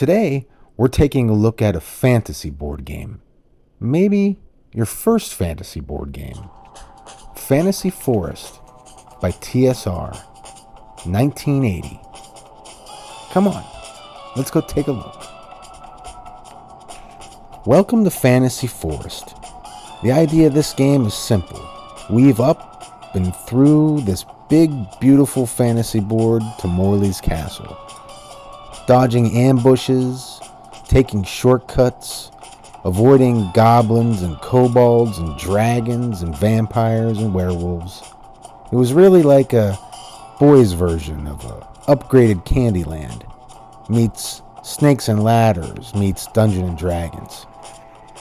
today, we're taking a look at a fantasy board game. Maybe your first fantasy board game. Fantasy Forest by TSR, 1980. Come on, let's go take a look. Welcome to Fantasy Forest. The idea of this game is simple. Weave up and through this big, beautiful fantasy board to Morley's castle. Dodging ambushes, taking shortcuts, avoiding goblins and kobolds and dragons and vampires and werewolves. It was really like a boys' version of a upgraded Candyland meets Snakes and Ladders meets Dungeons and Dragons.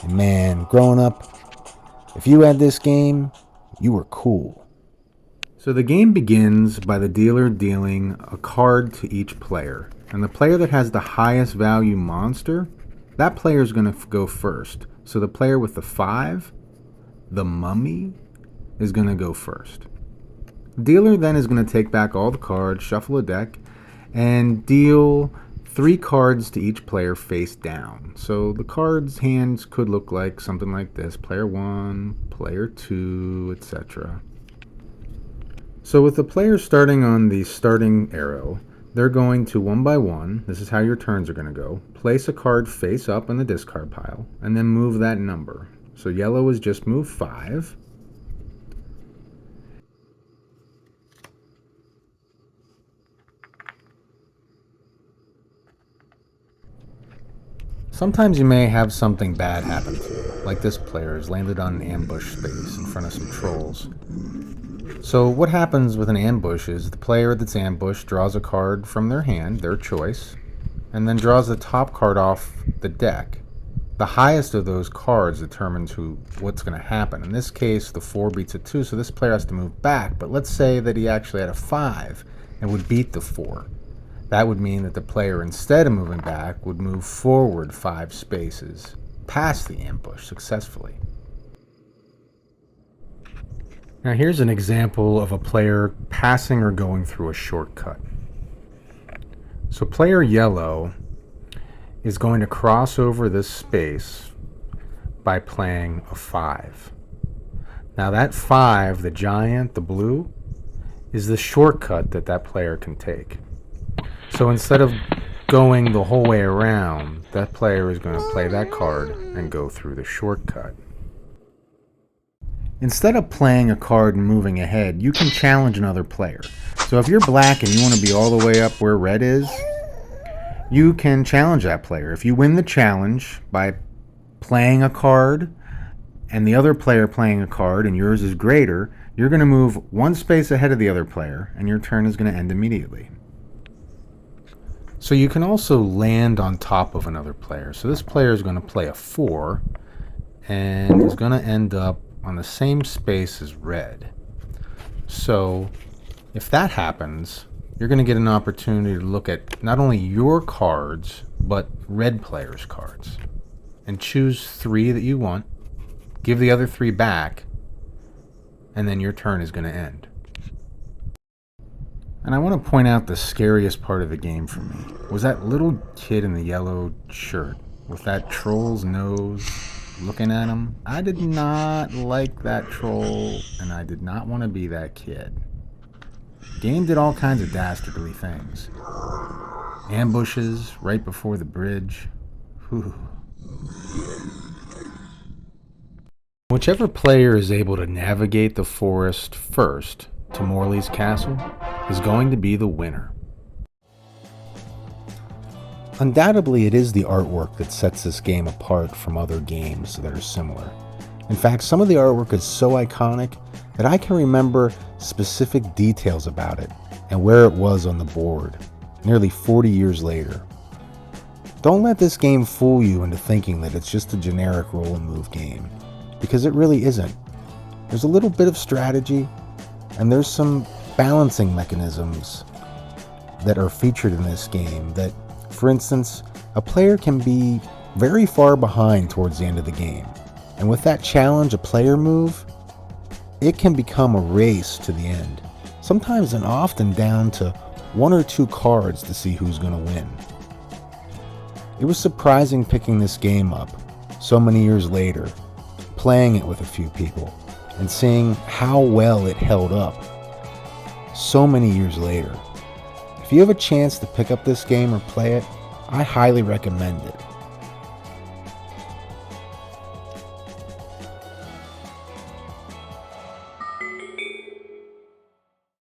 And man, growing up, if you had this game, you were cool. So the game begins by the dealer dealing a card to each player. And the player that has the highest value monster, that player is going to go first. So the player with the 5, the mummy, is going to go first. The dealer then is going to take back all the cards, shuffle a deck, and deal 3 cards to each player face down. So the cards' hands could look like something like this. Player 1, player 2, etc. So with the players starting on the starting arrow, they're going to one by one, this is how your turns are going to go, place a card face up in the discard pile, and then move that number. So yellow is just move 5. Sometimes you may have something bad happen to you, like this player has landed on an ambush space in front of some trolls. So what happens with an ambush is the player that's ambushed draws a card from their hand, their choice, and then draws the top card off the deck. The highest of those cards determines what's going to happen. In this case, the 4 beats a 2, so this player has to move back. But let's say that he actually had a 5 and would beat the 4. That would mean that the player, instead of moving back, would move forward 5 spaces past the ambush successfully. Now here's an example of a player passing or going through a shortcut. So player yellow is going to cross over this space by playing a 5. Now that 5, the giant, the blue, is the shortcut that player can take. So instead of going the whole way around, that player is going to play that card and go through the shortcut. Instead of playing a card and moving ahead, you can challenge another player. So if you're black and you want to be all the way up where red is, you can challenge that player. If you win the challenge by playing a card and the other player playing a card and yours is greater, you're going to move 1 space ahead of the other player and your turn is going to end immediately. So you can also land on top of another player. So this player is going to play a 4 and is going to end up on the same space as red. So if that happens, you're going to get an opportunity to look at not only your cards, but red players' cards. And choose 3 that you want, give the other 3 back, and then your turn is going to end. And I want to point out the scariest part of the game for me was that little kid in the yellow shirt with that troll's nose looking at him. I did not like that troll, and I did not want to be that kid. Game did all kinds of dastardly things. Ambushes right before the bridge. Whew. Whichever player is able to navigate the forest first to Morley's castle is going to be the winner. Undoubtedly, it is the artwork that sets this game apart from other games that are similar. In fact, some of the artwork is so iconic that I can remember specific details about it and where it was on the board, nearly 40 years later. Don't let this game fool you into thinking that it's just a generic roll and move game, because it really isn't. There's a little bit of strategy, and there's some balancing mechanisms that are featured in this game that, for instance, a player can be very far behind towards the end of the game. And with that challenge, a player move, it can become a race to the end. Sometimes and often down to 1 or 2 cards to see who's going to win. It was surprising picking this game up so many years later, playing it with a few people, and seeing how well it held up so many years later. If you have a chance to pick up this game or play it, I highly recommend it.